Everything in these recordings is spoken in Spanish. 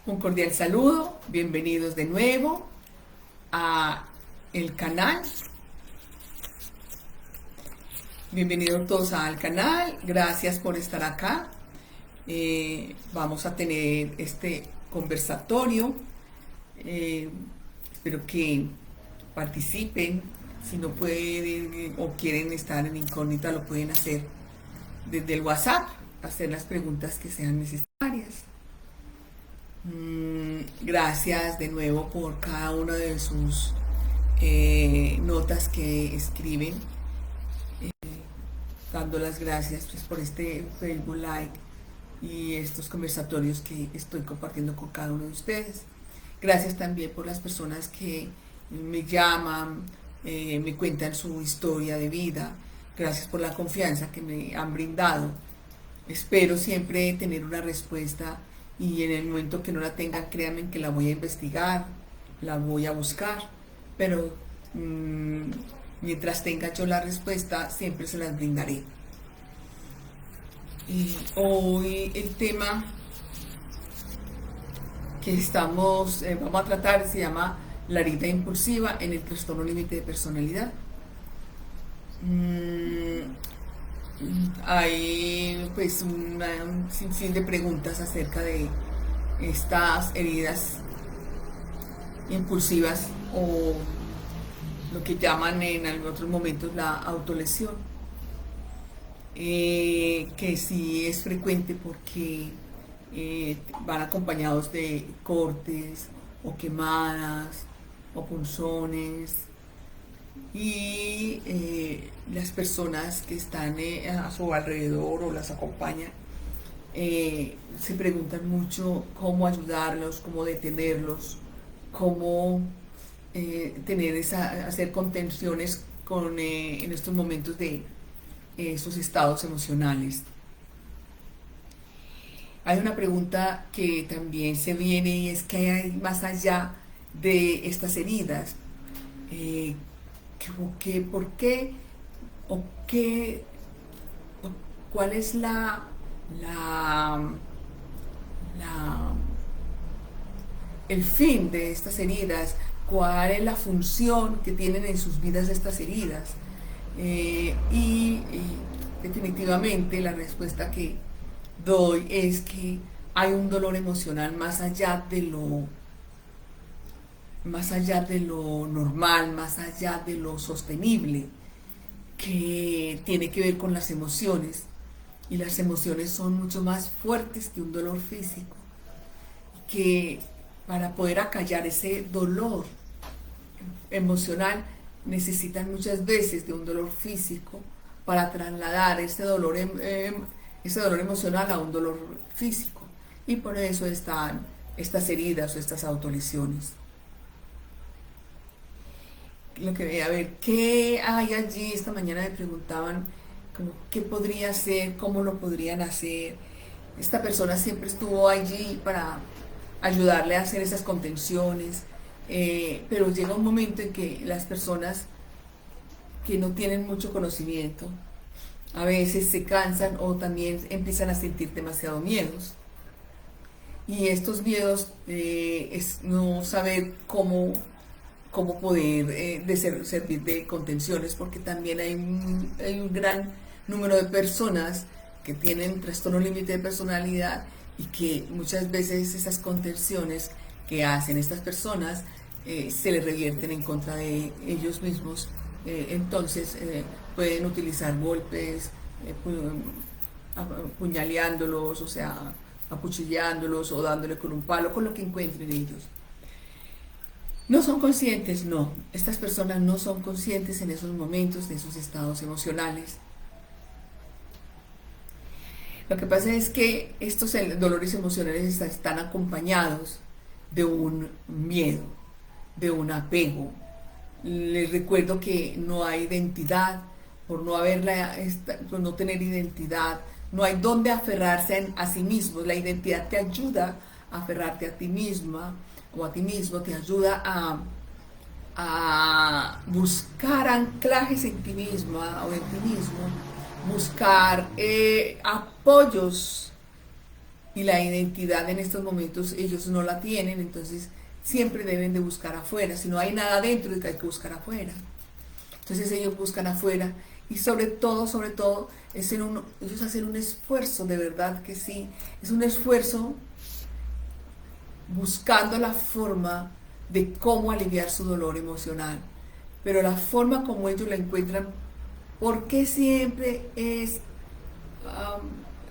Un cordial saludo, bienvenidos de nuevo a el canal. Bienvenidos todos al canal, gracias por estar acá. Vamos a tener este conversatorio. Espero que participen. Si no pueden o quieren estar en incógnita, lo pueden hacer desde el WhatsApp, hacer las preguntas que sean necesarias. Gracias de nuevo por cada una de sus notas que escriben, dando las gracias pues, por este Facebook Live y estos conversatorios que estoy compartiendo con cada uno de ustedes. Gracias también por las personas que me llaman, me cuentan su historia de vida. Gracias por la confianza que me han brindado. Espero siempre tener una respuesta y en el momento que no la tenga, créanme que la voy a investigar, la voy a buscar, pero mientras tenga yo la respuesta, siempre se las brindaré. Y hoy el tema que vamos a tratar se llama la herida impulsiva en el trastorno límite de personalidad. Hay pues un sinfín de preguntas acerca de estas heridas impulsivas o lo que llaman en otros momentos la autolesión, que sí es frecuente porque van acompañados de cortes o quemadas o punzones. Y las personas que están a su alrededor o las acompañan se preguntan mucho cómo ayudarlos, cómo detenerlos, cómo hacer contenciones en estos momentos de esos estados emocionales. Hay una pregunta que también se viene y es ¿qué hay más allá de estas heridas? ¿Por qué o qué o cuál es el fin de estas heridas? ¿Cuál es la función que tienen en sus vidas estas heridas? Y definitivamente la respuesta que doy es que hay un dolor emocional más allá de lo normal, más allá de lo sostenible, que tiene que ver con las emociones. Y las emociones son mucho más fuertes que un dolor físico. Y que para poder acallar ese dolor emocional necesitan muchas veces de un dolor físico para trasladar ese dolor emocional a un dolor físico. Y por eso están estas heridas o estas autolesiones. A ver, ¿qué hay allí? Esta mañana me preguntaban qué podría hacer, cómo lo podrían hacer. Esta persona siempre estuvo allí para ayudarle a hacer esas contenciones, pero llega un momento en que las personas que no tienen mucho conocimiento a veces se cansan o también empiezan a sentir demasiado miedos. Y estos miedos es no saber cómo poder servir de contenciones, porque también hay un gran número de personas que tienen trastorno límite de personalidad y que muchas veces esas contenciones que hacen estas personas se les revierten en contra de ellos mismos. Entonces pueden utilizar golpes, apuñaleándolos, o sea, acuchillándolos o dándole con un palo, con lo que encuentren ellos. No son conscientes, no. Estas personas no son conscientes en esos momentos de esos estados emocionales. Lo que pasa es que estos dolores emocionales están acompañados de un miedo, de un apego. Les recuerdo que no hay identidad, por no tener identidad, no hay dónde aferrarse a sí mismos. La identidad te ayuda a aferrarte a ti misma o a ti mismo, te ayuda a buscar anclajes en ti misma o en ti mismo, buscar apoyos y la identidad en estos momentos ellos no la tienen, entonces siempre deben de buscar afuera. Si no hay nada dentro, hay que buscar afuera. Entonces ellos buscan afuera y sobre todo, ellos hacen un esfuerzo, de verdad que sí, es un esfuerzo buscando la forma de cómo aliviar su dolor emocional. Pero la forma como ellos la encuentran, ¿por qué siempre es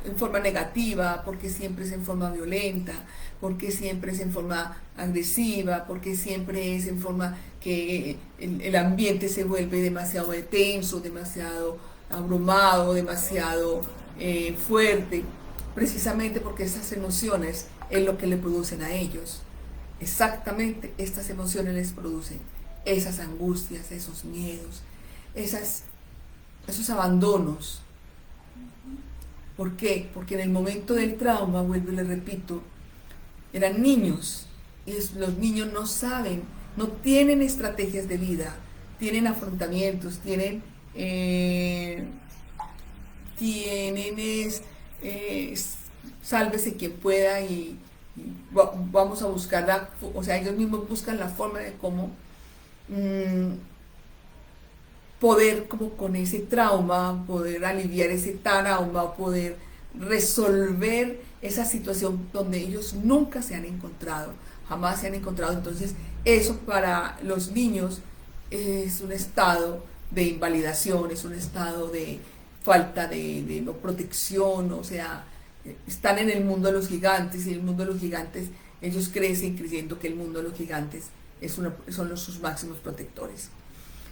en forma negativa? ¿Por qué siempre es en forma violenta? ¿Por qué siempre es en forma agresiva? ¿Por qué siempre es en forma que el ambiente se vuelve demasiado tenso, demasiado abrumado, demasiado fuerte? Precisamente porque esas emociones es lo que le producen a ellos. Exactamente estas emociones les producen esas angustias, esos miedos, esos abandonos. ¿Por qué? Porque en el momento del trauma, vuelvo y le repito, eran niños y los niños no saben, no tienen estrategias de vida, tienen afrontamientos, tienen sálvese quien pueda y vamos a buscar o sea, ellos mismos buscan la forma de cómo poder, como con ese trauma, poder aliviar ese trauma, poder resolver esa situación donde ellos nunca se han encontrado, jamás se han encontrado. Entonces eso para los niños es un estado de invalidación, es un estado de falta de no protección, o sea, están en el mundo de los gigantes y en el mundo de los gigantes ellos crecen creyendo que el mundo de los gigantes son sus máximos protectores.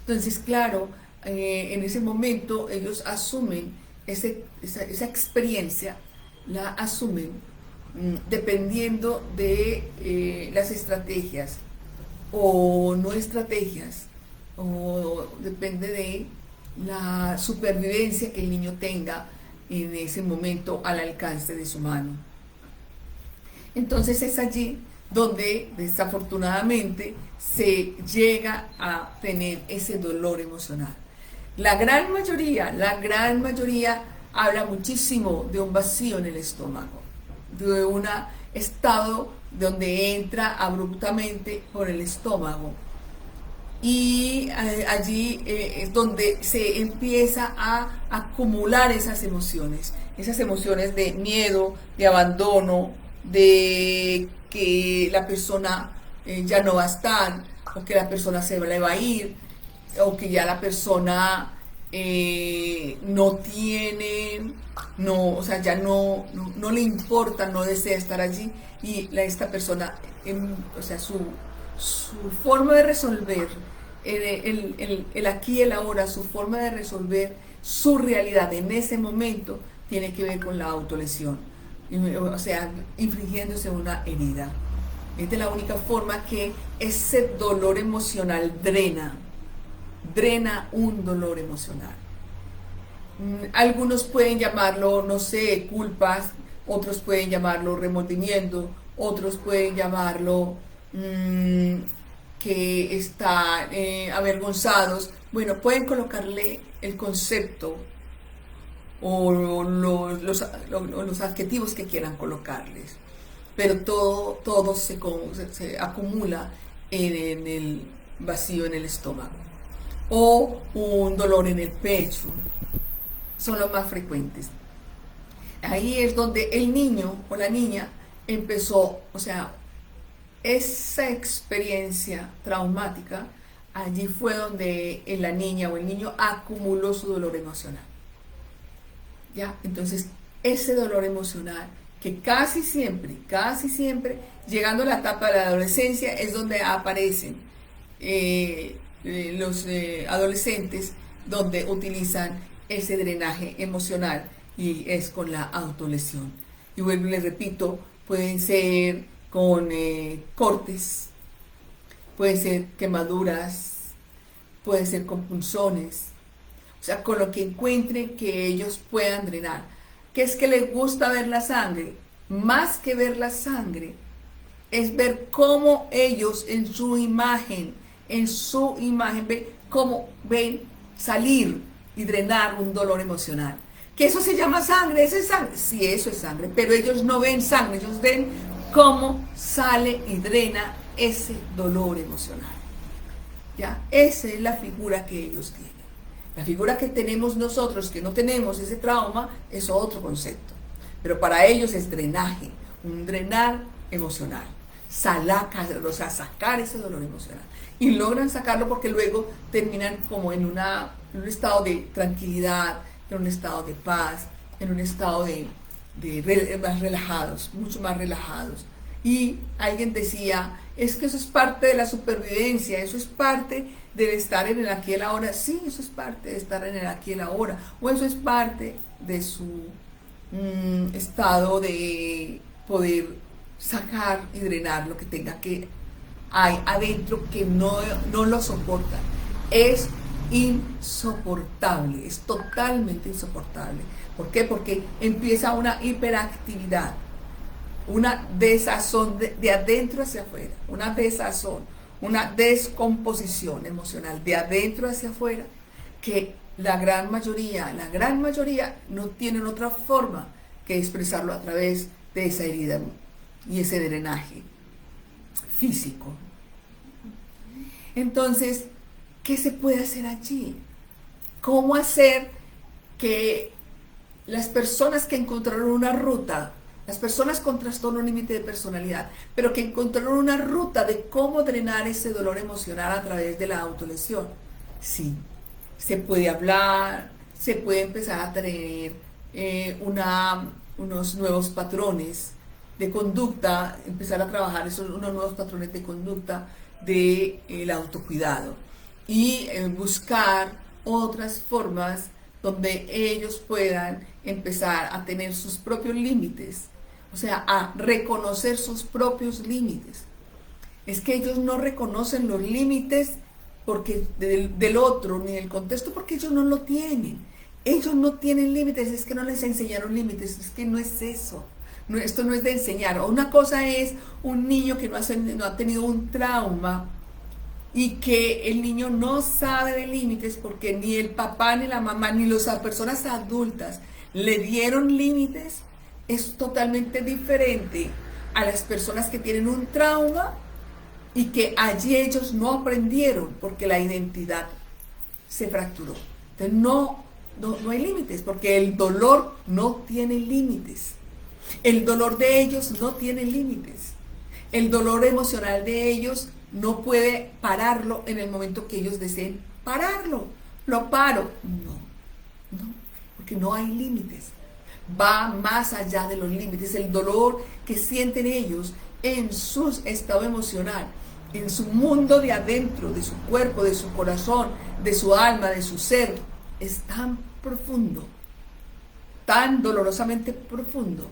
Entonces, claro, en ese momento ellos asumen esa experiencia, la asumen dependiendo de las estrategias o no estrategias, o depende de la supervivencia que el niño tenga en ese momento al alcance de su mano. Entonces es allí donde desafortunadamente se llega a tener ese dolor emocional. La gran mayoría habla muchísimo de un vacío en el estómago, de un estado donde entra abruptamente por el estómago. Y allí es donde se empieza a acumular esas emociones de miedo, de abandono, de que la persona ya no va a estar, o que la persona se le va a ir, o que ya la persona no tiene, o sea, ya no le importa, no desea estar allí, y esta persona, o sea, su forma de resolver el aquí y el ahora, su forma de resolver su realidad en ese momento tiene que ver con la autolesión, o sea, infligiéndose una herida. Esta es la única forma que ese dolor emocional drena un dolor emocional. Algunos pueden llamarlo, no sé, culpas, otros pueden llamarlo remordimiento, otros pueden llamarlo que están avergonzados. Bueno, pueden colocarle el concepto o los adjetivos que quieran colocarles, pero todo se acumula en el vacío en el estómago o un dolor en el pecho. Son los más frecuentes. Ahí es donde el niño o la niña empezó, o sea, esa experiencia traumática, allí fue donde la niña o el niño acumuló su dolor emocional. ¿Ya? Entonces, ese dolor emocional que casi siempre, llegando a la etapa de la adolescencia, es donde aparecen los adolescentes, donde utilizan ese drenaje emocional, y es con la autolesión. Y vuelvo y les repito, pueden ser con cortes, pueden ser quemaduras, pueden ser con punzones, o sea, con lo que encuentren que ellos puedan drenar. ¿Qué es que les gusta ver la sangre? Más que ver la sangre, es ver cómo ellos en su imagen ven cómo ven salir y drenar un dolor emocional. Que eso se llama sangre, ese es sangre. Sí, eso es sangre, pero ellos no ven sangre, ellos ven cómo sale y drena ese dolor emocional. ¿Ya? Esa es la figura que ellos tienen. La figura que tenemos nosotros, que no tenemos ese trauma, es otro concepto. Pero para ellos es drenaje, un drenar emocional. O sea, sacar ese dolor emocional. Y logran sacarlo porque luego terminan como en un estado de tranquilidad, en un estado de paz, en un estado más relajados, mucho más relajados. Y alguien decía, es que eso es parte de la supervivencia, eso es parte del estar en el aquí y el ahora. Sí, eso es parte de estar en el aquí y el ahora. O eso es parte de su estado de poder sacar y drenar lo que tenga que hay adentro que no lo soporta. Es insoportable, es totalmente insoportable. ¿Por qué? Porque empieza una hiperactividad, una desazón de adentro hacia afuera, una desazón, una descomposición emocional de adentro hacia afuera, que la gran mayoría no tienen otra forma que expresarlo a través de esa herida y ese drenaje físico. Entonces, ¿qué se puede hacer allí? ¿Cómo hacer que las personas que encontraron una ruta, las personas con trastorno límite de personalidad, pero que encontraron una ruta de cómo drenar ese dolor emocional a través de la autolesión? Sí, se puede hablar, se puede empezar a tener unos nuevos patrones de conducta, empezar a trabajar unos nuevos patrones de conducta del autocuidado y buscar otras formas donde ellos puedan empezar a tener sus propios límites, o sea, a reconocer sus propios límites. Es que ellos no reconocen los límites porque del otro ni del contexto, porque ellos no lo tienen. Ellos no tienen límites, es que no les enseñaron límites, es que no es eso. No, esto no es de enseñar. Una cosa es un niño que no ha tenido un trauma y que el niño no sabe de límites porque ni el papá, ni la mamá, ni las personas adultas le dieron límites. Es totalmente diferente a las personas que tienen un trauma y que allí ellos no aprendieron porque la identidad se fracturó. Entonces no hay límites porque el dolor no tiene límites. El dolor de ellos no tiene límites. El dolor emocional de ellos no puede pararlo en el momento que ellos deseen pararlo. Lo paro. No, porque no hay límites. Va más allá de los límites. El dolor que sienten ellos en su estado emocional, en su mundo de adentro, de su cuerpo, de su corazón, de su alma, de su ser, es tan profundo, tan dolorosamente profundo,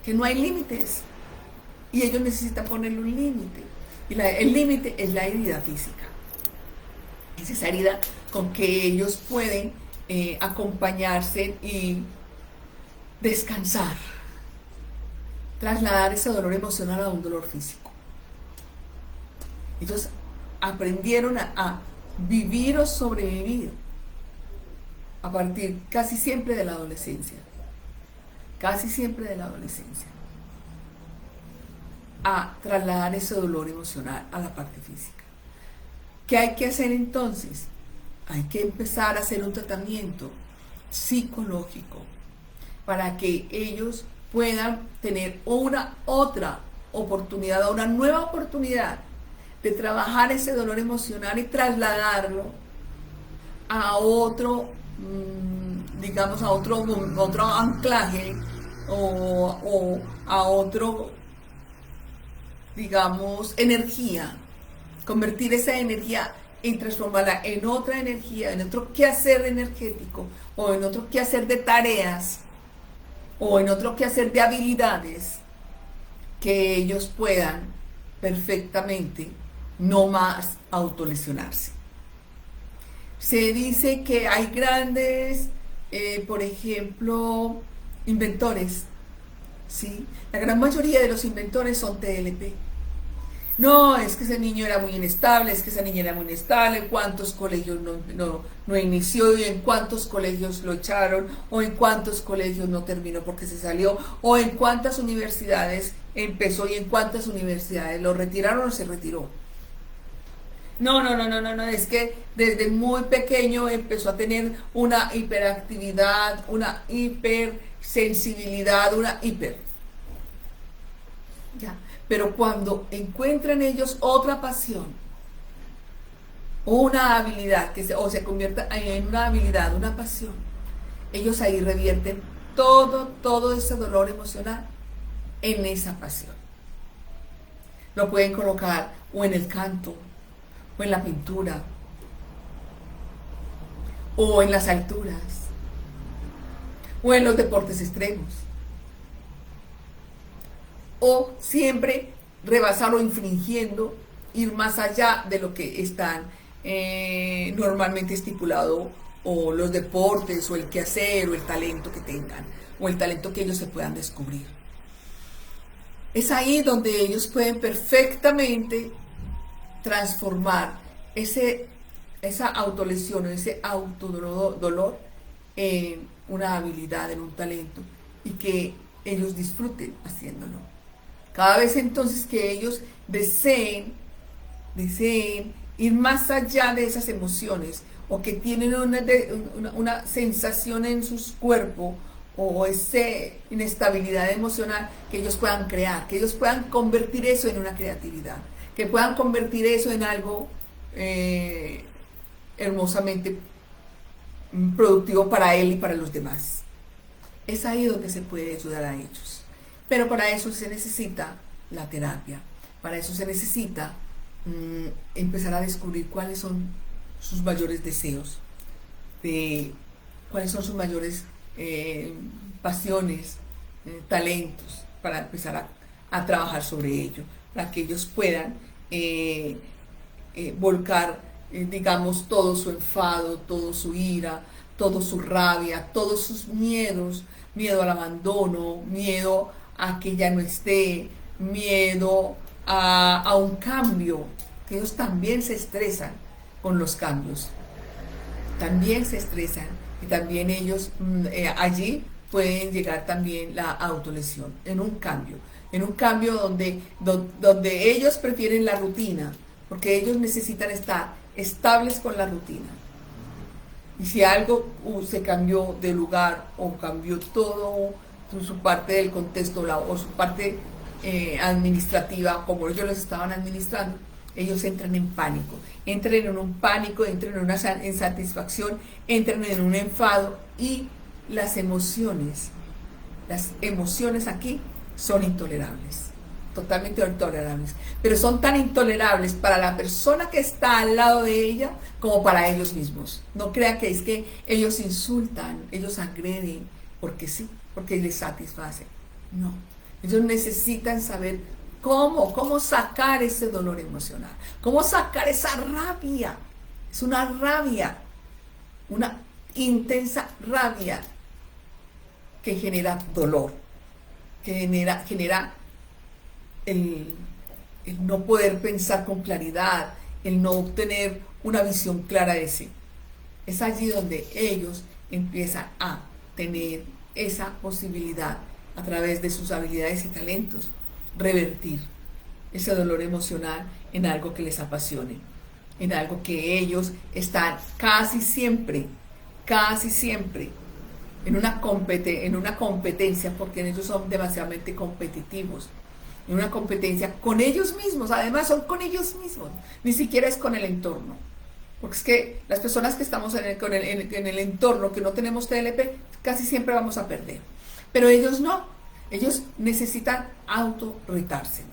que no hay límites y ellos necesitan ponerle un límite y el límite es la herida física, es esa herida con que ellos pueden acompañarse y descansar, trasladar ese dolor emocional a un dolor físico. Ellos aprendieron a vivir o sobrevivir a partir casi siempre de la adolescencia. Casi siempre de la adolescencia, a trasladar ese dolor emocional a la parte física. ¿Qué hay que hacer entonces? Hay que empezar a hacer un tratamiento psicológico para que ellos puedan tener una otra oportunidad, una nueva oportunidad de trabajar ese dolor emocional y trasladarlo a otro digamos a otro anclaje o a otro, digamos, energía, convertir esa energía y transformarla en otra energía, en otro quehacer energético o en otro quehacer de tareas o en otro quehacer de habilidades que ellos puedan perfectamente no más autolesionarse. Se dice que hay grandes, por ejemplo, inventores, ¿sí? La gran mayoría de los inventores son TLP. No, es que ese niño era muy inestable, es que esa niña era muy inestable, cuántos colegios no inició y en cuántos colegios lo echaron, o en cuántos colegios no terminó porque se salió, o en cuántas universidades empezó y en cuántas universidades lo retiraron o se retiró. No, es que desde muy pequeño empezó a tener una hiperactividad, una hipersensibilidad, una hiper. Ya. Pero cuando encuentran ellos otra pasión o una habilidad o se convierta en una habilidad, una pasión, ellos ahí revierten todo ese dolor emocional en esa pasión. Lo pueden colocar o en el canto, o en la pintura, o en las alturas, o en los deportes extremos, o siempre rebasar o infringiendo, ir más allá de lo que están normalmente estipulado, o los deportes, o el quehacer, o el talento que tengan, o el talento que ellos se puedan descubrir. Es ahí donde ellos pueden perfectamente transformar esa autolesión o ese autodolor en una habilidad, en un talento, y que ellos disfruten haciéndolo. Cada vez entonces que ellos deseen ir más allá de esas emociones, o que tienen una sensación en sus cuerpos, o esa inestabilidad emocional, que ellos puedan crear, que ellos puedan convertir eso en una creatividad, que puedan convertir eso en algo hermosamente productivo para él y para los demás. Es ahí donde se puede ayudar a ellos. Pero para eso se necesita la terapia, para eso se necesita empezar a descubrir cuáles son sus mayores deseos, cuáles son sus mayores pasiones, talentos, para empezar a trabajar sobre ello, para que ellos puedan volcar, digamos, todo su enfado, todo su ira, toda su rabia, todos sus miedos, miedo al abandono, miedo a que ya no esté, miedo a un cambio, que ellos también se estresan con los cambios, también se estresan, y también ellos allí pueden llegar también la autolesión, en un cambio donde ellos prefieren la rutina, porque ellos necesitan estar estables con la rutina. Y si algo se cambió de lugar, o cambió todo su parte del contexto, o su parte administrativa, como ellos los estaban administrando, ellos entran en pánico, entran en un pánico, entran en una insatisfacción, entran en un enfado, y las emociones aquí son intolerables, totalmente intolerables, pero son tan intolerables para la persona que está al lado de ella como para ellos mismos. No crea que es que ellos insultan, ellos agreden, porque sí, porque les satisface. No, ellos necesitan saber cómo sacar ese dolor emocional, cómo sacar esa rabia. Es una rabia, una intensa rabia que genera dolor, que genera el no poder pensar con claridad, el no obtener una visión clara de sí. Es allí donde ellos empiezan a tener esa posibilidad, a través de sus habilidades y talentos, revertir ese dolor emocional en algo que les apasione, en algo que ellos están casi siempre en una competencia, porque ellos son demasiadamente competitivos, en una competencia con ellos mismos. Además son con ellos mismos, ni siquiera es con el entorno, porque es que las personas que estamos en el entorno, que no tenemos TLP, casi siempre vamos a perder, pero ellos no. Ellos necesitan autorretarse,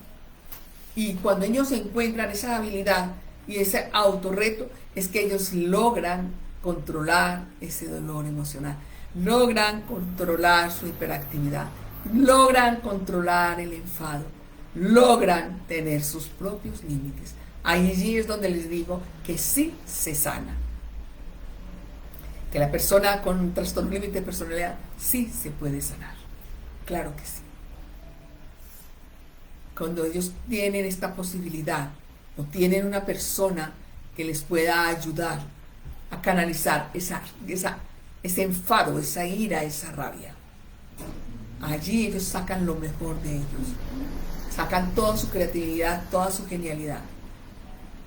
y cuando ellos encuentran esa habilidad y ese autorreto, es que ellos logran controlar ese dolor emocional, logran controlar su hiperactividad, logran controlar el enfado, logran tener sus propios límites. Allí es donde les digo que sí se sana, que la persona con un trastorno límite de personalidad sí se puede sanar. Claro que sí. cuando ellos tienen esta posibilidad o tienen una persona que les pueda ayudar a canalizar ese enfado, esa ira, esa rabia. Allí ellos sacan lo mejor de ellos, sacan toda su creatividad, toda su genialidad.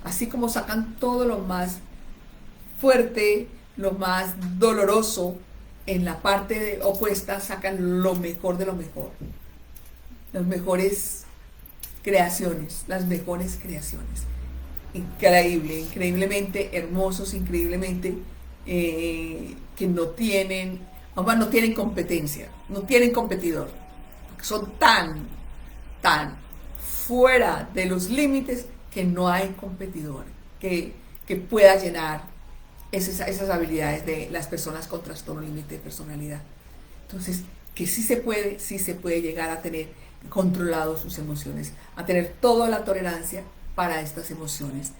Así como sacan todo lo más fuerte, lo más doloroso, en la parte opuesta sacan lo mejor de lo mejor. Las mejores creaciones, las mejores creaciones. Increíble, increíblemente hermosos, increíblemente que no tienen competencia, no tienen competidor. Son tan fuera de los límites que no hay competidor que pueda llenar esas habilidades de las personas con trastorno límite de personalidad. Entonces, que sí se puede llegar a tener controlado sus emociones, a tener toda la tolerancia para estas emociones,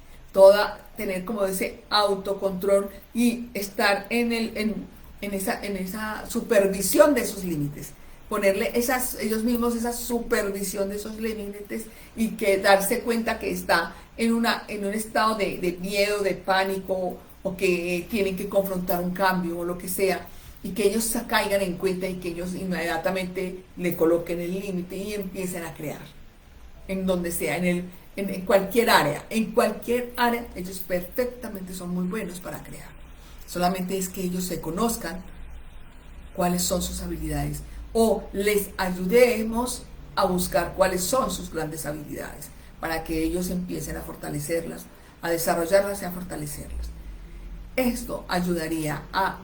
tener como ese autocontrol y estar en esa supervisión de esos límites, ponerle ellos mismos esa supervisión de esos límites y que darse cuenta que está en un estado de miedo, de pánico, o que tienen que confrontar un cambio o lo que sea, y que ellos se caigan en cuenta y que ellos inmediatamente le coloquen el límite y empiecen a crear en donde sea, en cualquier área, ellos perfectamente son muy buenos para crear. Solamente es que ellos se conozcan cuáles son sus habilidades o les ayudemos a buscar cuáles son sus grandes habilidades para que ellos empiecen a fortalecerlas, a desarrollarlas y a fortalecerlas. Esto ayudaría a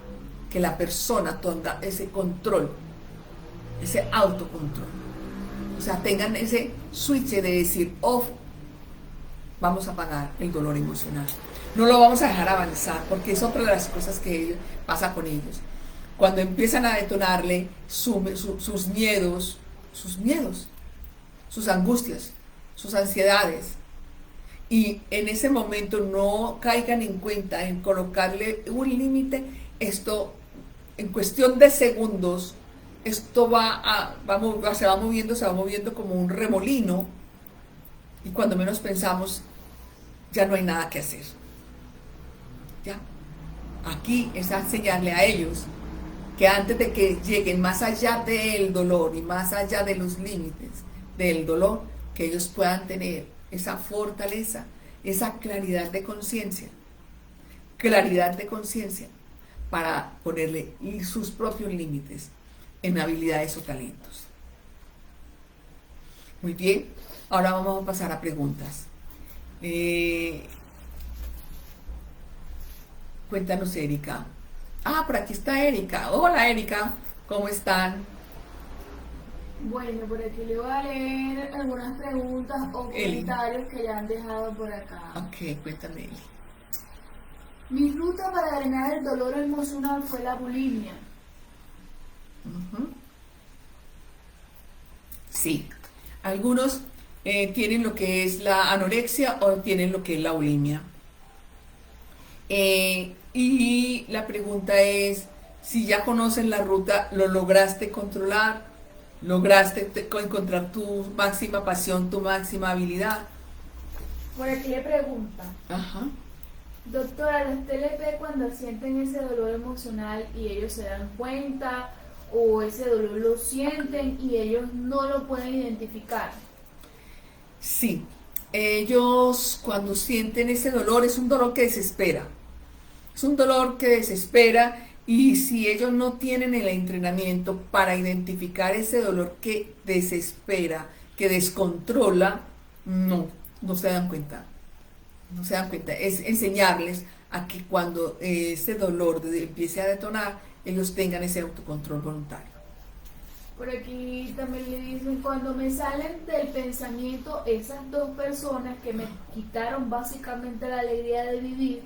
que la persona tenga ese control, ese autocontrol. O sea, tengan ese switch de decir, off, vamos a apagar el dolor emocional. No lo vamos a dejar avanzar, porque es otra de las cosas que pasa con ellos. Cuando empiezan a detonarle sus miedos, sus angustias, sus ansiedades, y en ese momento no caigan en cuenta en colocarle un límite, esto en cuestión de segundos, esto se va moviendo como un remolino, y cuando menos pensamos, ya no hay nada que hacer. Ya. Aquí es enseñarle a ellos que antes de que lleguen más allá del dolor y más allá de los límites del dolor, que ellos puedan tener esa fortaleza, esa claridad de conciencia para ponerle sus propios límites en habilidades o talentos. Muy bien, ahora vamos a pasar a preguntas. Cuéntanos, Erika. Por aquí está Erika. Hola, Erika, ¿cómo están? Bueno, por aquí le voy a leer algunas preguntas o comentarios que ya han dejado por acá. Ok, cuéntame, Eli. Mi ruta para drenar el dolor emocional fue la bulimia. Sí, algunos tienen lo que es la anorexia o tienen lo que es la bulimia. Y la pregunta es, si ya conocen la ruta, ¿lo lograste controlar? ¿Lograste encontrar tu máxima pasión, tu máxima habilidad? Por aquí le pregunta, doctora, ¿los TLP cuando sienten ese dolor emocional y ellos se dan cuenta o ese dolor lo sienten y ellos no lo pueden identificar? Sí, ellos cuando sienten ese dolor es un dolor que desespera. Es un dolor que desespera, y si ellos no tienen el entrenamiento para identificar ese dolor que desespera, que descontrola, no se dan cuenta. No se dan cuenta. Es enseñarles a que cuando ese dolor empiece a detonar, ellos tengan ese autocontrol voluntario. Por aquí también le dicen, cuando me salen del pensamiento esas dos personas que me quitaron básicamente la alegría de vivir,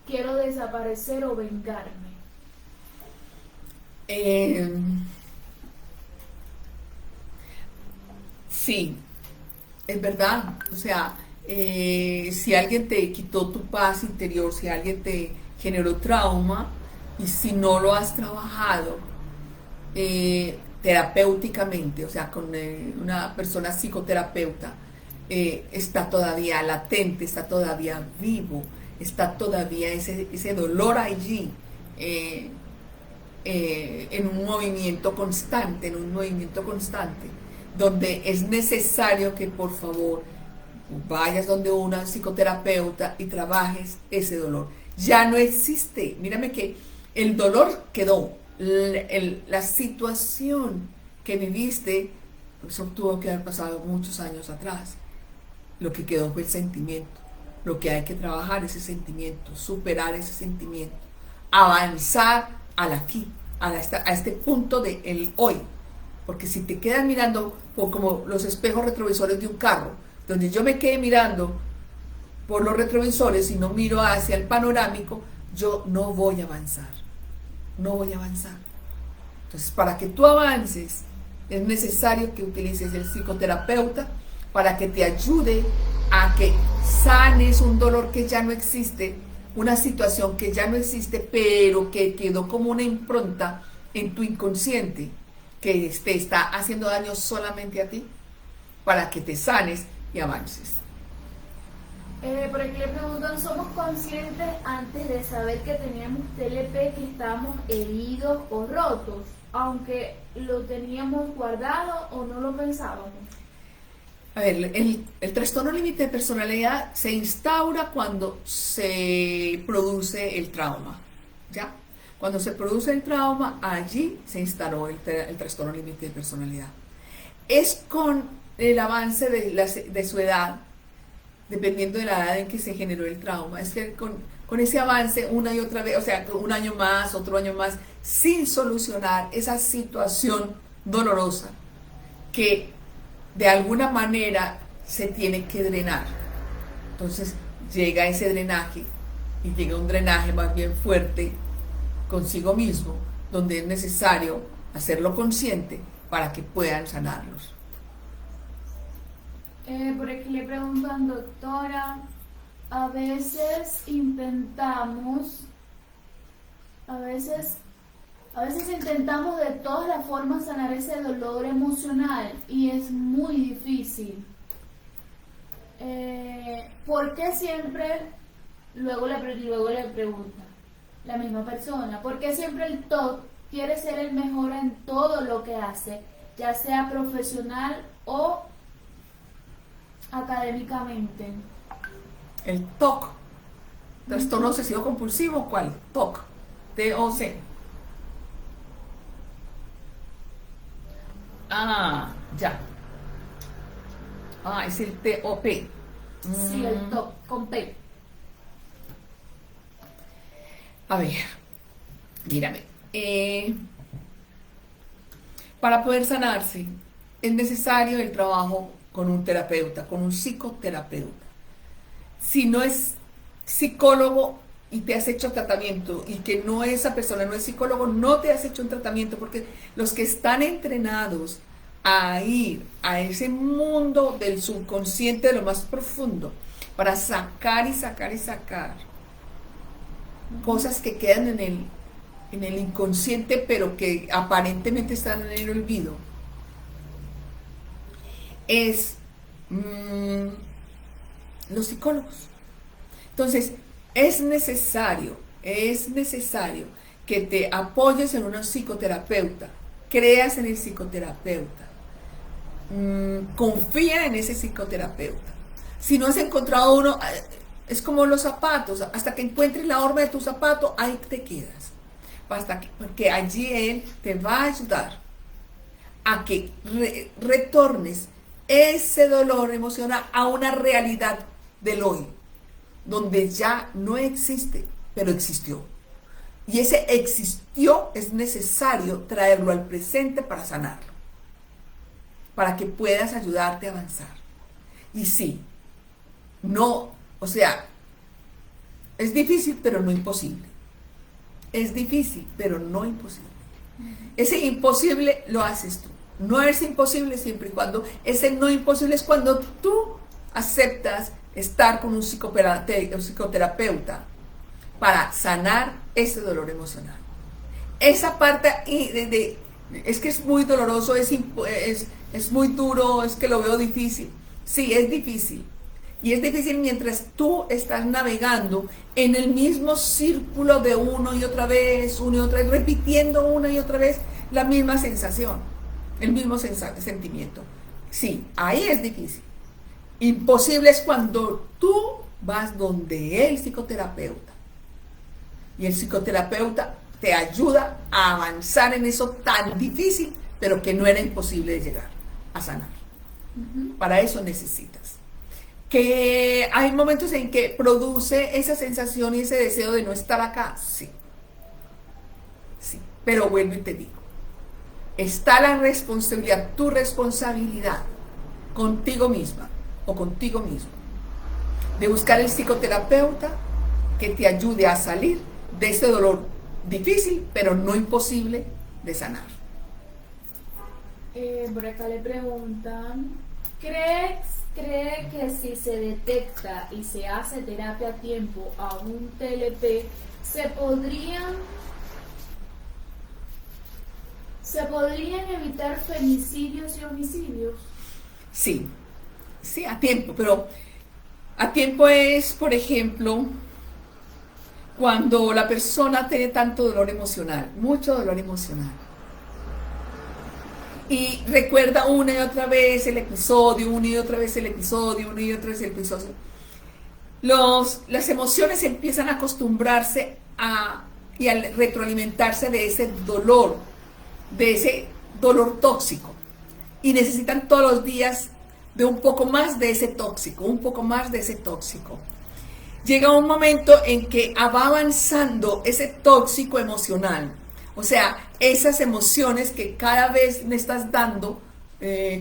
quiero desaparecer o vengarme. Sí, es verdad. O sea, si alguien te quitó tu paz interior, si alguien te generó trauma, y si no lo has trabajado, terapéuticamente, o sea, con una persona psicoterapeuta, está todavía latente, está todavía vivo, está todavía ese dolor allí, en un movimiento constante, donde es necesario que por favor vayas donde una psicoterapeuta y trabajes ese dolor. Ya no existe, mírame que el dolor quedó, la situación que viviste, eso tuvo que haber pasado muchos años atrás. Lo que quedó fue el sentimiento. Lo que hay que trabajar es ese sentimiento, superar ese sentimiento, avanzar al aquí, a este punto del hoy. Porque si te quedas mirando como los espejos retrovisores de un carro, donde yo me quedé mirando por los retrovisores y no miro hacia el panorámico, yo no voy a avanzar. No voy a avanzar. Entonces, para que tú avances, es necesario que utilices el psicoterapeuta para que te ayude a que sanes un dolor que ya no existe, una situación que ya no existe, pero que quedó como una impronta en tu inconsciente, que te está haciendo daño solamente a ti, para que te sanes y avances. Por aquí le preguntan, ¿somos conscientes antes de saber que teníamos TLP que estábamos heridos o rotos, aunque lo teníamos guardado o no lo pensábamos? A ver, el trastorno límite de personalidad se instaura cuando se produce el trauma, ¿ya? Cuando se produce el trauma, allí se instaló el trastorno límite de personalidad. Es con el avance de su edad, dependiendo de la edad en que se generó el trauma, es que con ese avance una y otra vez, o sea, un año más, otro año más, sin solucionar esa situación dolorosa que de alguna manera se tiene que drenar. Entonces llega ese drenaje y llega un drenaje más bien fuerte consigo mismo, donde es necesario hacerlo consciente para que puedan sanarlos. Por aquí le preguntan, doctora, a veces intentamos de todas las formas sanar ese dolor emocional y es muy difícil. ¿Por qué siempre, luego le pregunta la misma persona, por qué siempre el TOC quiere ser el mejor en todo lo que hace, ya sea profesional o académicamente? El TOC, trastorno obsesivo compulsivo, ¿cuál? TOC, TOC. Ah, ya. Ah, es el TOP. Sí, el TOC con P. A ver, mírame. Para poder sanarse es necesario el trabajo con un terapeuta, con un psicoterapeuta. Si no es psicólogo y te has hecho tratamiento y que no, esa persona no es psicólogo, no te has hecho un tratamiento, porque los que están entrenados a ir a ese mundo del subconsciente, de lo más profundo, para sacar y sacar y sacar cosas que quedan en el inconsciente, pero que aparentemente están en el olvido, es los psicólogos. Entonces, es necesario que te apoyes en un psicoterapeuta, creas en el psicoterapeuta, confía en ese psicoterapeuta. Si no has encontrado uno, es como los zapatos, hasta que encuentres la horma de tu zapato, ahí te quedas, porque allí él te va a ayudar a que retornes ese dolor emocional a una realidad del hoy, donde ya no existe, pero existió. Y ese existió es necesario traerlo al presente para sanarlo, para que puedas ayudarte a avanzar. Y sí, no, o sea, es difícil, pero no imposible. Es difícil, pero no imposible. Ese imposible lo haces tú. No es imposible siempre y cuando, ese no imposible es cuando tú aceptas estar con un psicoterapeuta para sanar ese dolor emocional. Esa parte Es que es muy doloroso, es muy duro, es que lo veo difícil. Sí, es difícil. Y es difícil mientras tú estás navegando en el mismo círculo de una y otra vez, repitiendo una y otra vez la misma sensación, el mismo sentimiento. Sí, ahí es difícil. Imposible es cuando tú vas donde el psicoterapeuta. Y el psicoterapeuta te ayuda a avanzar en eso tan difícil, pero que no era imposible de llegar a sanar. Para eso necesitas. Que hay momentos en que produce esa sensación y ese deseo de no estar acá, sí. Sí, pero vuelvo y te digo, está la responsabilidad, tu responsabilidad contigo misma o contigo mismo, de buscar el psicoterapeuta que te ayude a salir de ese dolor difícil, pero no imposible de sanar. Por acá le preguntan, ¿cree que si se detecta y se hace terapia a tiempo a un TLP, se podrían evitar femicidios y homicidios? Sí, sí, a tiempo, pero a tiempo es, por ejemplo, cuando la persona tiene tanto dolor emocional, mucho dolor emocional, y recuerda una y otra vez el episodio, una y otra vez el episodio, una y otra vez el episodio. Las emociones empiezan a acostumbrarse y a retroalimentarse de ese dolor tóxico. Y necesitan todos los días de un poco más de ese tóxico, un poco más de ese tóxico. Llega un momento en que va avanzando ese tóxico emocional. O sea, esas emociones que cada vez me estás dando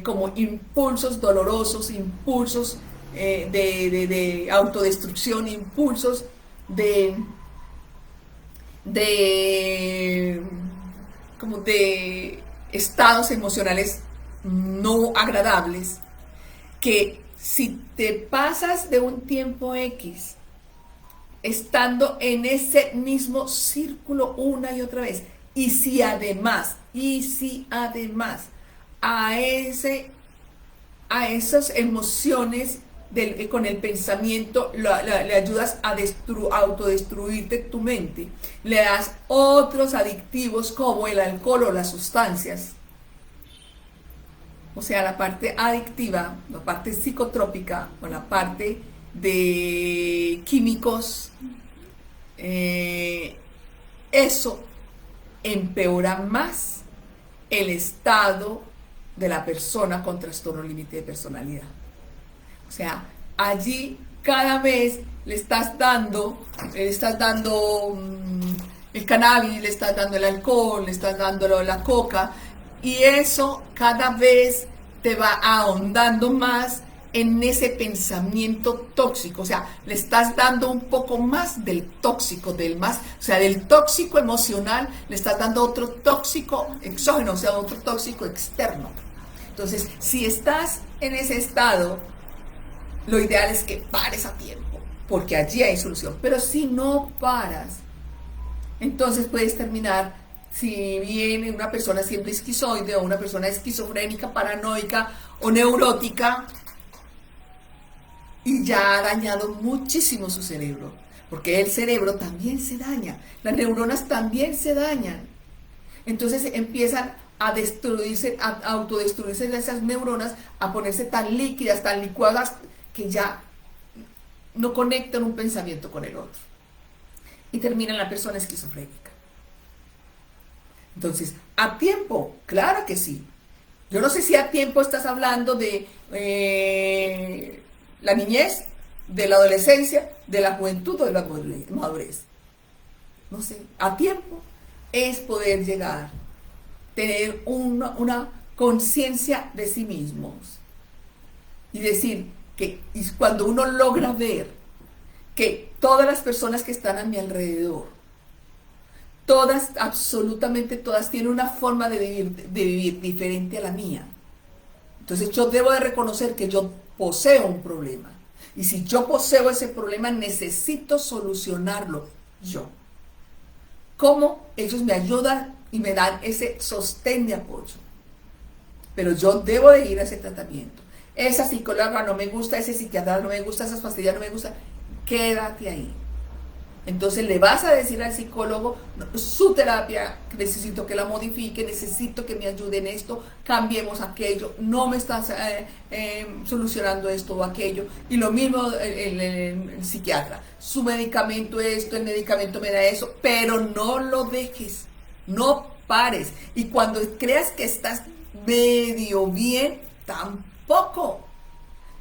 como impulsos dolorosos, impulsos de autodestrucción, impulsos de estados emocionales no agradables, que si te pasas de un tiempo X estando en ese mismo círculo una y otra vez, y si además a esas emociones con el pensamiento le ayudas a autodestruirte tu mente, le das otros adictivos como el alcohol o las sustancias, o sea, la parte adictiva, la parte psicotrópica o la parte de químicos, eso empeora más el estado de la persona con trastorno límite de personalidad. O sea, allí cada vez le estás dando el cannabis, le estás dando el alcohol, le estás dando la coca, y eso cada vez te va ahondando más en ese pensamiento tóxico. O sea, le estás dando un poco más del tóxico, del tóxico emocional, le estás dando otro tóxico exógeno, o sea, otro tóxico externo. Entonces, si estás en ese estado, lo ideal es que pares a tiempo, porque allí hay solución. Pero si no paras, entonces puedes terminar, si viene una persona siempre esquizoide o una persona esquizofrénica, paranoica o neurótica, y ya ha dañado muchísimo su cerebro, porque el cerebro también se daña, las neuronas también se dañan. Entonces empiezan a destruirse, a autodestruirse esas neuronas, a ponerse tan líquidas, tan licuadas, que ya no conectan un pensamiento con el otro. Y termina la persona esquizofrénica. Entonces, ¿a tiempo? Claro que sí. Yo no sé si a tiempo estás hablando de la niñez, de la adolescencia, de la juventud o de la madurez. No sé, a tiempo es poder llegar, tener una conciencia de sí mismos y decir que cuando uno logra ver que todas las personas que están a mi alrededor, todas, absolutamente todas, tienen una forma de vivir diferente a la mía, entonces yo debo de reconocer que yo poseo un problema, y si yo poseo ese problema necesito solucionarlo yo. ¿Cómo? Ellos me ayudan y me dan ese sostén de apoyo. Pero yo debo de ir a ese tratamiento. Esa psicóloga no me gusta, ese psiquiatra no me gusta, esas pastillas no me gustan. Quédate ahí. Entonces le vas a decir al psicólogo, su terapia, necesito que la modifique, necesito que me ayude en esto, cambiemos aquello, no me estás solucionando esto o aquello. Y lo mismo el psiquiatra, su medicamento esto, el medicamento me da eso, pero no lo dejes, no pares. Y cuando creas que estás medio bien, tampoco.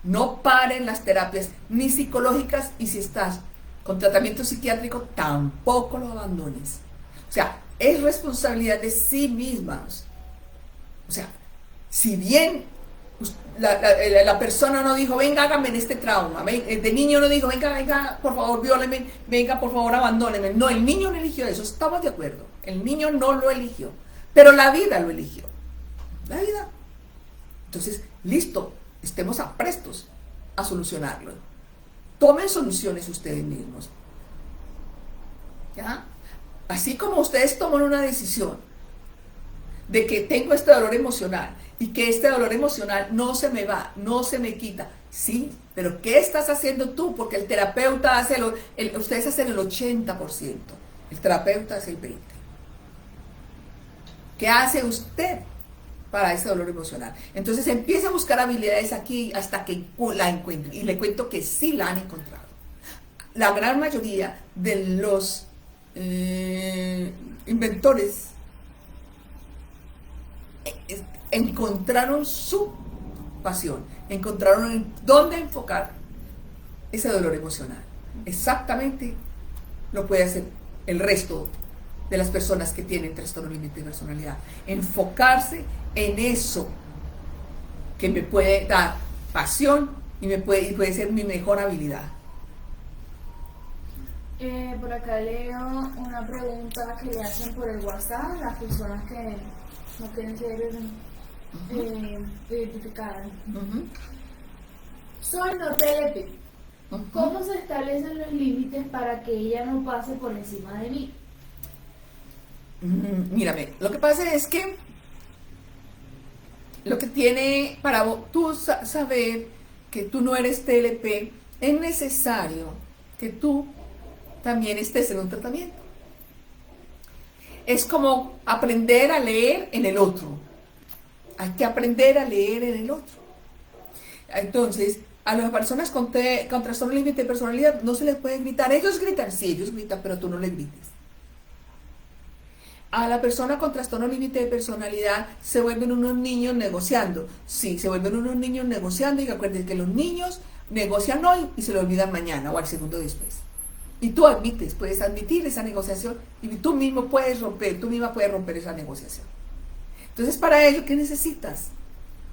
No paren las terapias, ni psicológicas, y si estás con tratamiento psiquiátrico, tampoco lo abandones. O sea, es responsabilidad de sí mismas. O sea, si bien la persona no dijo, venga, hágame en este trauma, de niño no dijo, venga, por favor, vióleme, venga, por favor, abandóneme. No, el niño no eligió eso, estamos de acuerdo. El niño no lo eligió, pero la vida lo eligió. La vida. Entonces, listo, estemos aprestos a solucionarlo. Tomen soluciones ustedes mismos. ¿Ya? Así como ustedes toman una decisión de que tengo este dolor emocional y que este dolor emocional no se me va, no se me quita. Sí, pero ¿qué estás haciendo tú? Porque el terapeuta hace, ustedes hacen el 80%, el terapeuta hace el 20%. ¿Qué hace usted para ese dolor emocional? Entonces empieza a buscar habilidades aquí hasta que la encuentre. Y le cuento que sí la han encontrado. La gran mayoría de los inventores encontraron su pasión, encontraron en dónde enfocar ese dolor emocional. Exactamente lo puede hacer el resto de las personas que tienen trastorno límite de personalidad. Enfocarse en eso que me puede dar pasión y puede ser mi mejor habilidad. Por acá leo una pregunta que le hacen por el WhatsApp las personas que no quieren ser identificadas. Soy no TLP. ¿Cómo se establecen los límites para que ella no pase por encima de mí? Mírame, lo que pasa es que lo que tiene para tú saber que tú no eres TLP, es necesario que tú también estés en un tratamiento. Es como aprender a leer en el otro. Hay que aprender a leer en el otro. Entonces, a las personas con trastorno límite de personalidad no se les puede gritar. Ellos gritan, sí, ellos gritan, pero tú no les grites. A la persona con trastorno límite de personalidad se vuelven unos niños negociando. Sí, se vuelven unos niños negociando, y acuérdense que los niños negocian hoy y se lo olvidan mañana o al segundo después. Y tú puedes admitir esa negociación y tú misma puedes romper esa negociación. Entonces, para ello, ¿qué necesitas?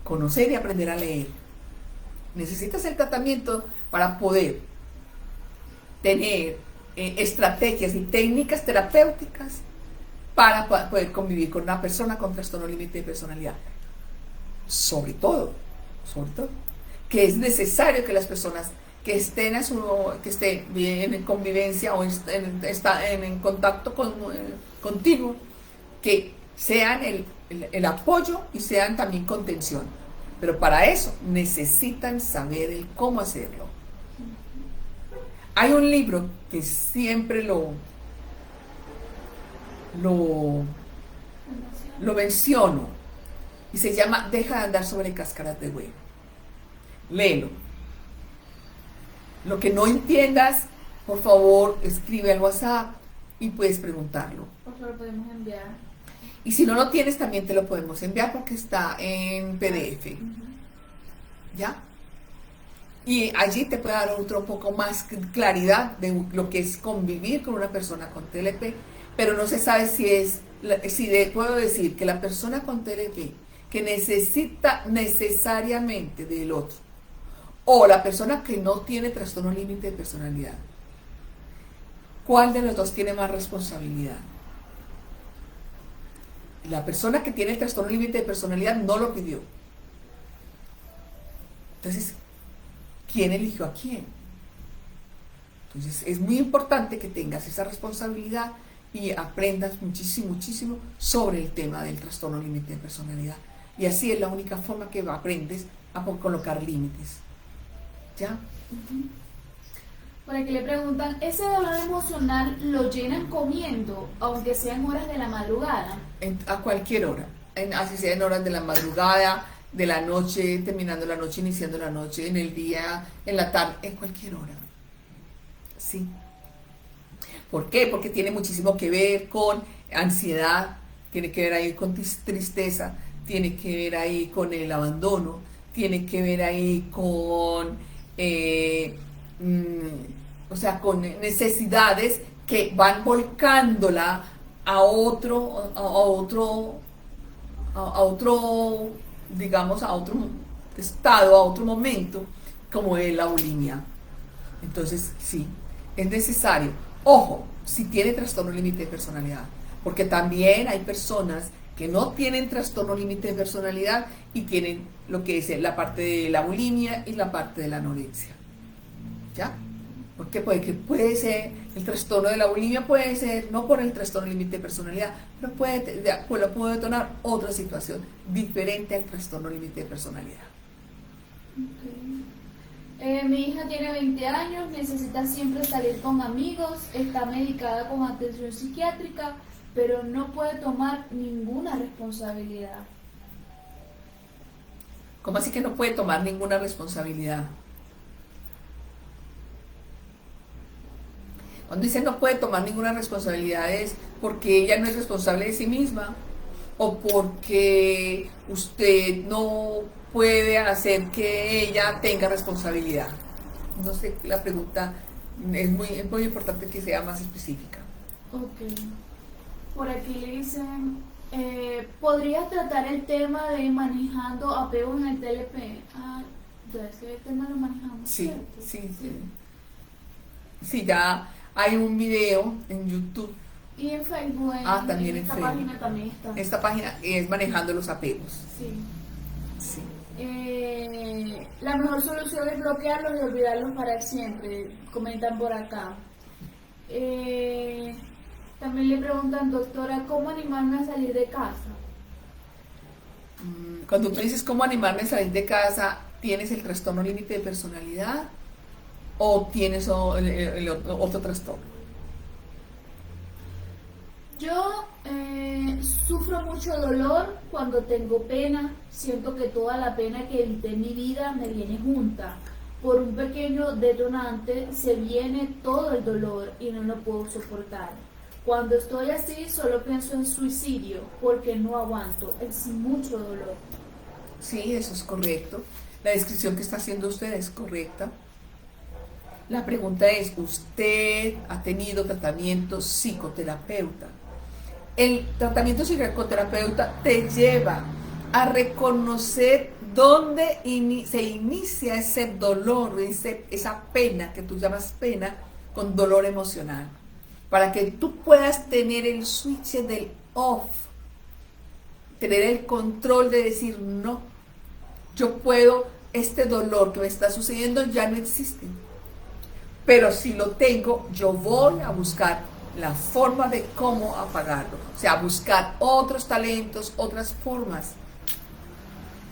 Conocer y aprender a leer. Necesitas el tratamiento para poder tener estrategias y técnicas terapéuticas para poder convivir con una persona con trastorno límite de personalidad. Sobre todo, que es necesario que las personas que estén bien en convivencia o estén en contacto contigo, que sean el apoyo y sean también contención. Pero para eso necesitan saber el cómo hacerlo. Hay un libro que siempre lo menciono y se llama Deja de andar sobre cáscaras de huevo. Léelo. Lo que no entiendas, por favor, escribe al WhatsApp y puedes preguntarlo. Por favor, podemos enviar. Y si no lo tienes, también te lo podemos enviar porque está en PDF. ¿Ya? Y allí te puede dar otro poco más claridad de lo que es convivir con una persona con TLP, pero no se sabe puedo decir que la persona con TLP que necesita necesariamente del otro, o la persona que no tiene trastorno límite de personalidad, ¿cuál de los dos tiene más responsabilidad? La persona que tiene el trastorno límite de personalidad no lo pidió. Entonces, ¿quién eligió a quién? Entonces, es muy importante que tengas esa responsabilidad y aprendas muchísimo, muchísimo sobre el tema del trastorno límite de personalidad. Y así es la única forma que aprendes a colocar límites. ¿Ya? Por aquí le preguntan, ¿ese dolor emocional lo llenan comiendo, aunque sean horas de la madrugada? A cualquier hora, así sea en horas de la madrugada, de la noche, terminando la noche, iniciando la noche, en el día, en la tarde, en cualquier hora. Sí. ¿Por qué? Porque tiene muchísimo que ver con ansiedad, tiene que ver ahí con tristeza, tiene que ver ahí con el abandono, tiene que ver ahí con, con necesidades que van volcándola a otro, digamos, a otro estado, a otro momento, como es la bulimia. Entonces, sí, es necesario. Ojo, si tiene trastorno límite de personalidad, porque también hay personas que no tienen trastorno límite de personalidad y tienen lo que es la parte de la bulimia y la parte de la anorexia. ¿Ya? Porque puede ser, el trastorno de la bulimia puede ser, no por el trastorno límite de personalidad, pero puede detonar otra situación diferente al trastorno límite de personalidad. Okay. Mi hija tiene 20 años, necesita siempre salir con amigos, está medicada con atención psiquiátrica, pero no puede tomar ninguna responsabilidad. ¿Cómo así que no puede tomar ninguna responsabilidad? Cuando dice no puede tomar ninguna responsabilidad es porque ella no es responsable de sí misma o porque usted no puede hacer que ella tenga responsabilidad. No sé, la pregunta es muy importante que sea más específica. Ok. Por aquí le dicen, ¿podrías tratar el tema de manejando apego en el TLP? Entonces el tema lo manejamos. Sí. Sí, ya hay un video en YouTube. Y en Facebook. También en esta Facebook. Página también está. Esta página es manejando los apegos. Sí. Sí. La mejor solución es bloquearlos y olvidarlos para siempre, comentan por acá. También le preguntan, doctora, ¿cómo animarme a salir de casa? Cuando tú dices cómo animarme a salir de casa, ¿tienes el trastorno límite de personalidad o tienes el otro trastorno? Yo sufro mucho dolor cuando tengo pena, siento que toda la pena que evité en mi vida me viene junta. Por un pequeño detonante se viene todo el dolor y no lo puedo soportar. Cuando estoy así solo pienso en suicidio porque no aguanto, es mucho dolor. Sí, eso es correcto. La descripción que está haciendo usted es correcta. La pregunta es, ¿usted ha tenido tratamiento psicoterapeuta? El tratamiento psicoterapeuta te lleva a reconocer dónde se inicia ese dolor, esa pena que tú llamas pena, con dolor emocional, para que tú puedas tener el switch del off, tener el control de decir no, yo puedo, este dolor que me está sucediendo ya no existe, pero si lo tengo, yo voy a buscar la forma de cómo apagarlo, o sea, buscar otros talentos, otras formas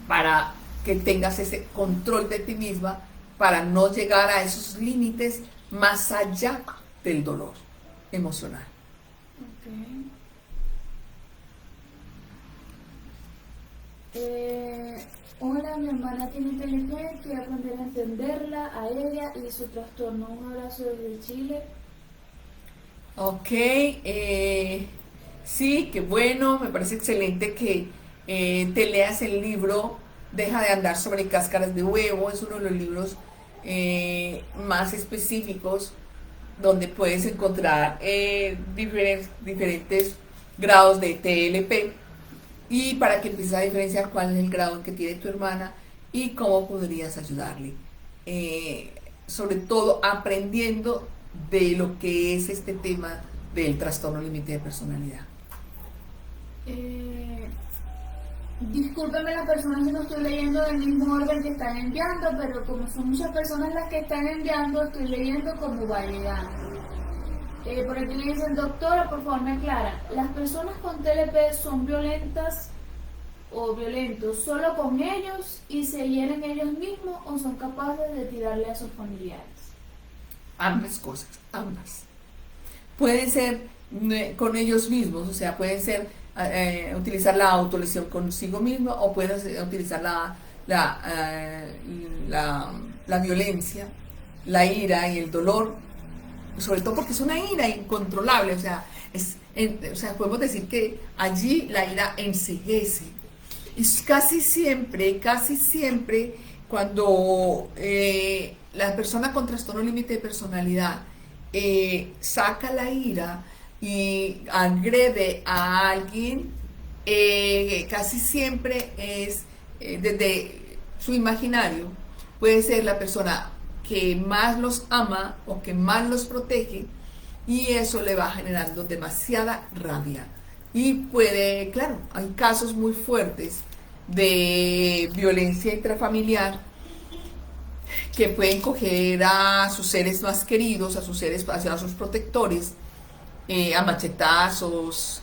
para que tengas ese control de ti misma, para no llegar a esos límites más allá del dolor emocional. Hola, mi hermana tiene TLP, quiero aprender a entenderla, a ella y su trastorno. Un abrazo desde Chile. Ok, sí, qué bueno, me parece excelente que te leas el libro Deja de andar sobre cáscaras de huevo. Es uno de los libros más específicos donde puedes encontrar diferentes grados de TLP y para que empieces a diferenciar cuál es el grado que tiene tu hermana y cómo podrías ayudarle. Sobre todo aprendiendo de lo que es este tema del trastorno límite de personalidad. Discúlpeme las personas si no estoy leyendo del mismo orden que están enviando, pero como son muchas personas las que están enviando, estoy leyendo como va llegando. Por aquí le dicen, doctora, por favor me aclara, ¿las personas con TLP son violentas o violentos solo con ellos y se hieren ellos mismos o son capaces de tirarle a sus familiares? Ambas cosas, ambas. Pueden ser con ellos mismos, o sea, pueden ser utilizar la autolesión consigo mismo o pueden utilizar la violencia, la ira y el dolor, sobre todo porque es una ira incontrolable, o sea, podemos decir que allí la ira enceguece. Y casi siempre cuando la persona con trastorno límite de personalidad saca la ira y agrede a alguien, casi siempre es desde su imaginario, puede ser la persona que más los ama o que más los protege, y eso le va generando demasiada rabia. Y puede, claro, hay casos muy fuertes de violencia intrafamiliar que pueden coger a sus seres más queridos, a sus seres, a sus protectores, a machetazos,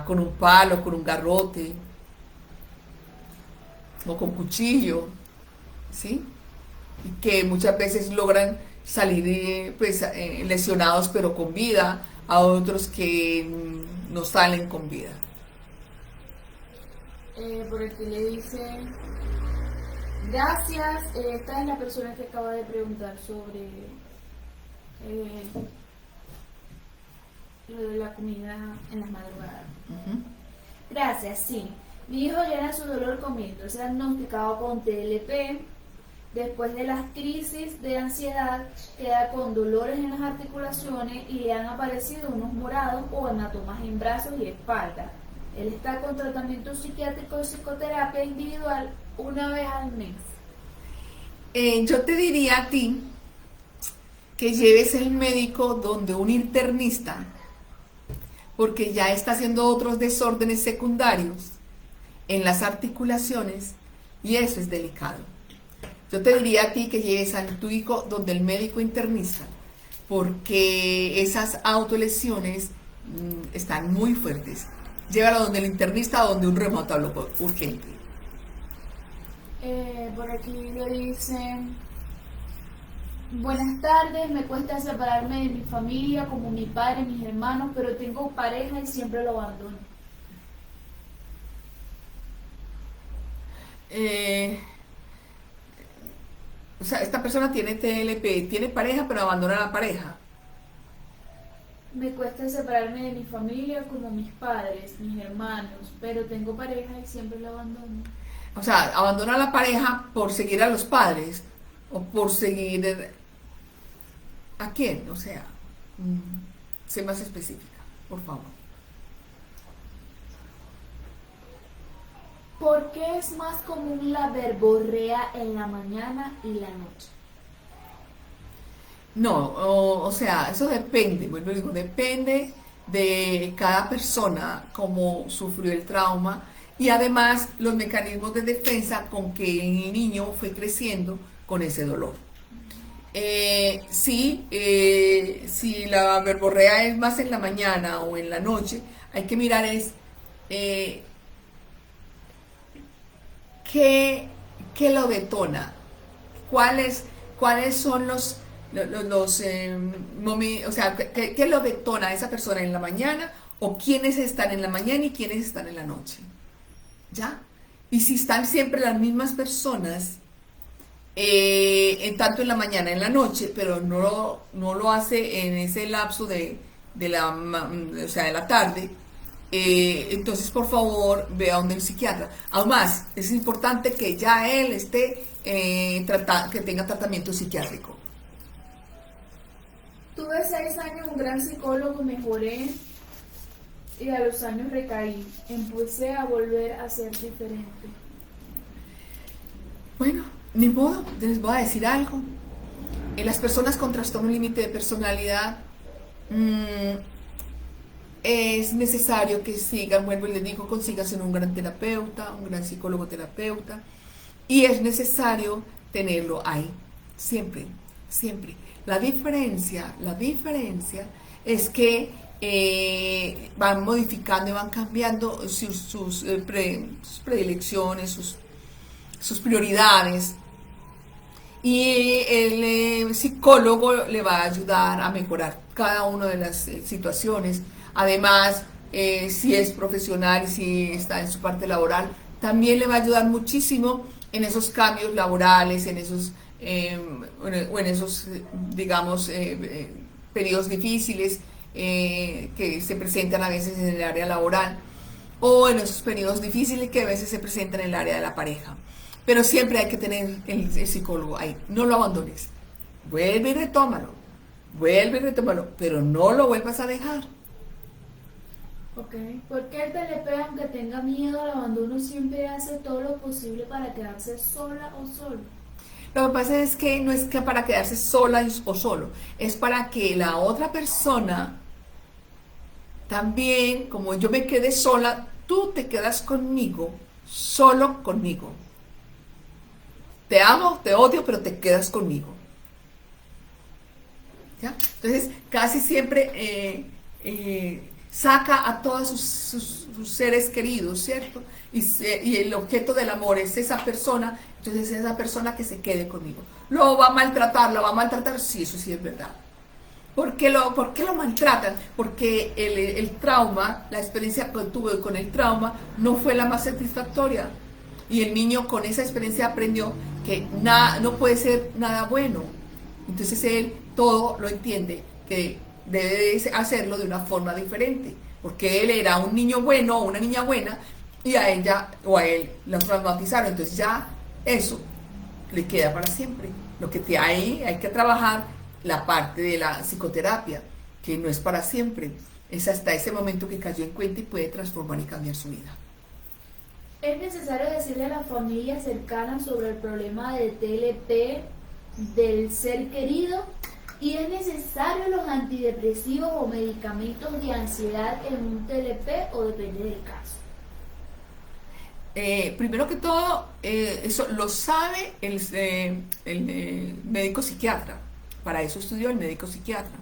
con un palo, con un garrote o con cuchillo, ¿sí? Y que muchas veces logran salir lesionados pero con vida, a otros que no salen con vida. Por aquí le dice, gracias, esta es la persona que acaba de preguntar sobre lo de la comida en las madrugadas. Gracias, sí. Mi hijo llena su dolor comiendo, es diagnosticado con TLP. Después de las crisis de ansiedad, queda con dolores en las articulaciones y le han aparecido unos morados o hematomas en brazos y espalda. Él está con tratamiento psiquiátrico y psicoterapia individual una vez al mes. Yo te diría a ti que lleves el médico donde un internista, porque ya está haciendo otros desórdenes secundarios en las articulaciones y eso es delicado. Yo te diría a ti que lleves a tu hijo donde el médico internista, porque esas autolesiones están muy fuertes. Llévalo donde el internista o donde un reumatólogo urgente. Por aquí le dicen, buenas tardes, me cuesta separarme de mi familia como mi padre y mis hermanos, pero tengo pareja y siempre lo abandono. O sea, esta persona tiene TLP, tiene pareja pero abandona a la pareja. Me cuesta separarme de mi familia como mis padres, mis hermanos, pero tengo pareja y siempre lo abandono. O sea, abandona a la pareja por seguir a los padres o por seguir ¿a quién? O sea, sé más específica, por favor. ¿Por qué es más común la verborrea en la mañana y la noche? No, o sea, eso depende, bueno, digo, depende de cada persona, cómo sufrió el trauma y además los mecanismos de defensa con que el niño fue creciendo con ese dolor. Si la verborrea es más en la mañana o en la noche, hay que mirar ¿qué lo detona? ¿Cuáles son los o sea, ¿qué lo detona a esa persona en la mañana? ¿O quiénes están en la mañana y quiénes están en la noche? ¿Ya? Y si están siempre las mismas personas, tanto en la mañana, en la noche, pero no lo hace en ese lapso de la tarde, entonces por favor ve a donde el psiquiatra. Además, es importante que ya él esté que tenga tratamiento psiquiátrico. Tuve 6 años un gran psicólogo, mejoré y a los años recaí. Empecé a volver a ser diferente. Bueno, ni modo, les voy a decir algo. En las personas con trastorno límite de personalidad es necesario que sigan, vuelvo y les digo, consíganse un gran terapeuta, un gran psicólogo terapeuta, y es necesario tenerlo ahí, siempre. siempre. La diferencia es que van modificando y van cambiando sus predilecciones, sus prioridades. Y el psicólogo le va a ayudar a mejorar cada una de las situaciones. Además, si es profesional y si está en su parte laboral, también le va a ayudar muchísimo en esos cambios laborales, en esos, digamos, periodos difíciles que se presentan a veces en el área laboral, o en esos periodos difíciles que a veces se presentan en el área de la pareja. Pero siempre hay que tener el psicólogo ahí, no lo abandones. Vuelve y retómalo, pero no lo vuelvas a dejar. Ok, porque el TLP, aunque tenga miedo al abandono, siempre hace todo lo posible para quedarse sola o solo? Lo que pasa es que no es que para quedarse sola o solo, es para que la otra persona también, como yo me quedé sola, tú te quedas conmigo, solo conmigo. Te amo, te odio, pero te quedas conmigo. ¿Ya? Entonces, casi siempre saca a todos sus seres queridos, ¿cierto? Y el objeto del amor es esa persona, entonces es esa persona que se quede conmigo. Lo va a maltratar, sí, eso sí es verdad. ¿Por qué lo maltratan? Porque el trauma, la experiencia que tuvo con el trauma, no fue la más satisfactoria. Y el niño con esa experiencia aprendió que no puede ser nada bueno. Entonces él todo lo entiende, que debe hacerlo de una forma diferente. Porque él era un niño bueno o una niña buena y a ella o a él lo traumatizaron. Entonces ya eso le queda para siempre. Lo que hay que trabajar la parte de la psicoterapia, que no es para siempre. Es hasta ese momento que cayó en cuenta y puede transformar y cambiar su vida. ¿Es necesario decirle a la familia cercana sobre el problema de TLP del ser querido? ¿Y es necesario los antidepresivos o medicamentos de ansiedad en un TLP o depende del caso? Primero que todo, eso lo sabe el médico psiquiatra. Para eso estudió el médico psiquiatra.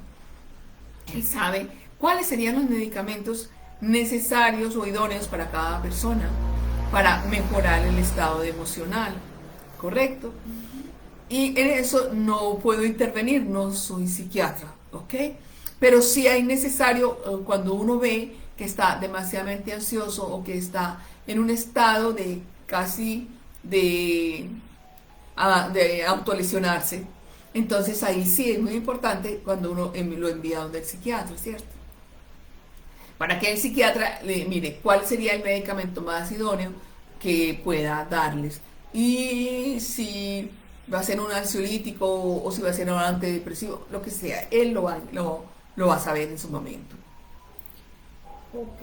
Él sabe cuáles serían los medicamentos necesarios o idóneos para cada persona para mejorar el estado emocional, ¿correcto? Y en eso no puedo intervenir, no soy psiquiatra, ¿ok? Pero sí es necesario cuando uno ve que está demasiadamente ansioso o que está en un estado de casi de autolesionarse. Entonces ahí sí es muy importante cuando uno lo envía donde el psiquiatra, ¿cierto? Para que el psiquiatra le mire cuál sería el medicamento más idóneo que pueda darles. Y si va a ser un ansiolítico o si va a ser un antidepresivo, lo que sea, él lo va a saber en su momento. Ok,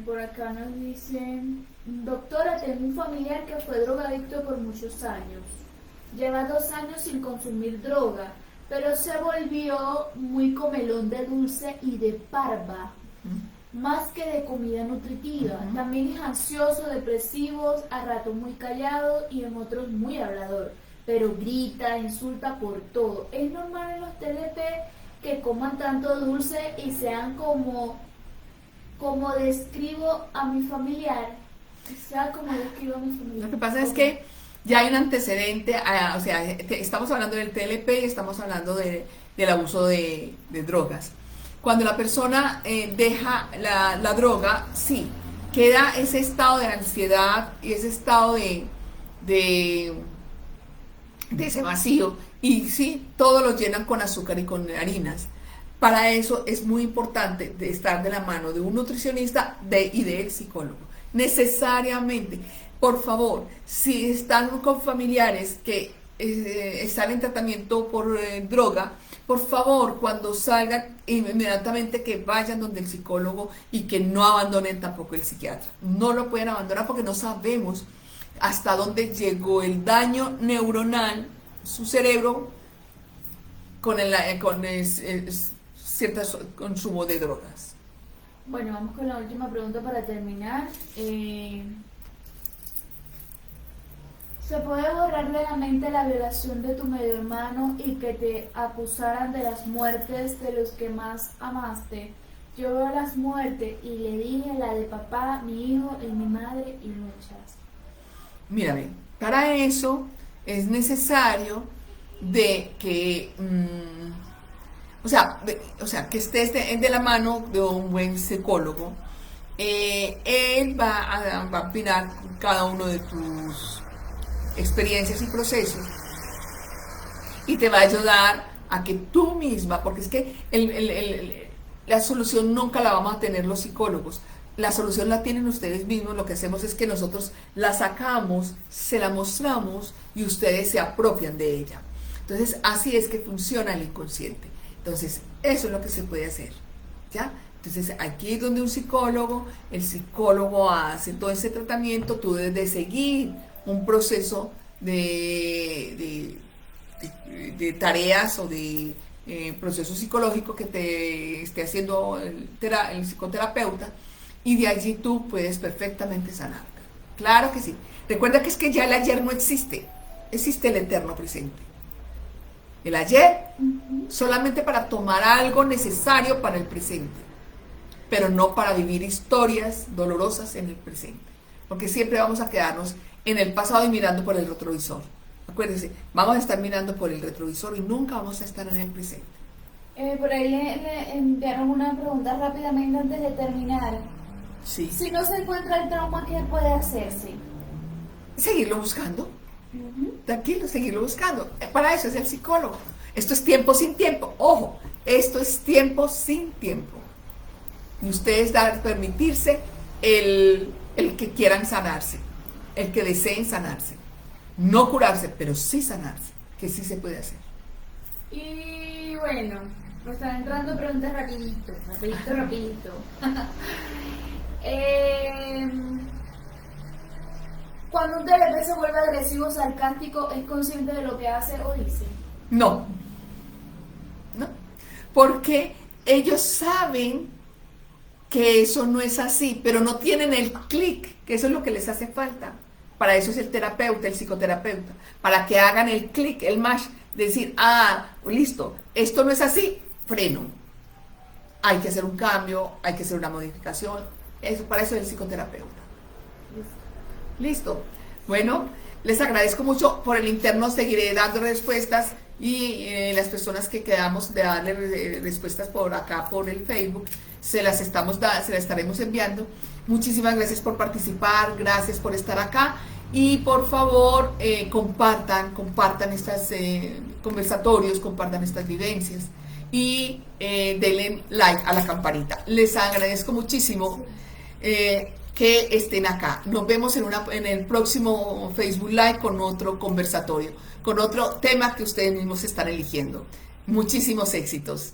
por acá nos dicen, doctora, tengo un familiar que fue drogadicto por muchos años. Lleva 2 años sin consumir droga, pero se volvió muy comelón de dulce y de parva, más que de comida nutritiva. También es ansioso, depresivo, a ratos muy callado y en otros muy hablador, pero grita, insulta por todo. ¿Es normal en los TLP que coman tanto dulce y sean como describo a mi familiar? Lo que pasa es que ya hay un antecedente, o sea, estamos hablando del TLP y estamos hablando del abuso de drogas. Cuando la persona deja la droga, sí, queda ese estado de ansiedad y ese estado de ese vacío, y sí, todo lo llenan con azúcar y con harinas. Para eso es muy importante de estar de la mano de un nutricionista y del psicólogo, necesariamente. Por favor, si están con familiares que están en tratamiento por droga, por favor, cuando salgan, inmediatamente que vayan donde el psicólogo y que no abandonen tampoco el psiquiatra. No lo pueden abandonar porque no sabemos hasta dónde llegó el daño neuronal, su cerebro, con cierto consumo de drogas. Bueno, vamos con la última pregunta para terminar. ¿Se puede borrar de la mente la violación de tu medio hermano y que te acusaran de las muertes de los que más amaste? Yo veo las muertes y le dije la de papá, mi hijo y mi madre y muchas. Mírame, para eso es necesario de que, o sea, que estés de la mano de un buen psicólogo. Él va a opinar cada uno de tus experiencias y procesos y te va a ayudar a que tú misma, porque es que la solución nunca la vamos a tener los psicólogos, la solución la tienen ustedes mismos. Lo que hacemos es que nosotros la sacamos, se la mostramos y ustedes se apropian de ella. Entonces así es que funciona el inconsciente. Entonces eso es lo que se puede hacer, ¿ya? Entonces aquí es donde un psicólogo, el psicólogo hace todo ese tratamiento. Tú debes de seguir un proceso de tareas o de proceso psicológico que te esté haciendo el psicoterapeuta, y de allí tú puedes perfectamente sanarte. Claro que sí. Recuerda que es que ya el ayer no existe, existe el eterno presente. El ayer solamente para tomar algo necesario para el presente, pero no para vivir historias dolorosas en el presente, porque siempre vamos a quedarnos en el pasado y mirando por el retrovisor. Acuérdense, vamos a estar mirando por el retrovisor y nunca vamos a estar en el presente. Por ahí le enviaron una pregunta rápidamente antes de terminar. Sí. Si no se encuentra el trauma, ¿qué puede hacerse? Seguirlo buscando. Tranquilo, seguirlo buscando. Para eso es el psicólogo. Esto es tiempo sin tiempo. Ojo, esto es tiempo sin tiempo. Y ustedes permitirse el que quieran sanarse, el que deseen sanarse. No curarse, pero sí sanarse, que sí se puede hacer. Y bueno, me están entrando preguntas rapidito. Cuando un TLP se vuelve agresivo o sarcástico, ¿es consciente de lo que hace o dice? No, porque ellos saben que eso no es así, pero no tienen el clic, que eso es lo que les hace falta. Para eso es el terapeuta, el psicoterapeuta, para que hagan el clic, el match, decir, listo, esto no es así, freno. Hay que hacer un cambio, hay que hacer una modificación. Para eso es el psicoterapeuta. Listo. Bueno, les agradezco mucho. Por el interno seguiré dando respuestas, y las personas que quedamos de darle respuestas por acá, por el Facebook, se las estaremos enviando. Muchísimas gracias por participar, gracias por estar acá, y por favor compartan estos conversatorios, compartan estas vivencias, y denle like a la campanita. Les agradezco muchísimo que estén acá. Nos vemos en el próximo Facebook Live con otro conversatorio, con otro tema que ustedes mismos están eligiendo. Muchísimos éxitos.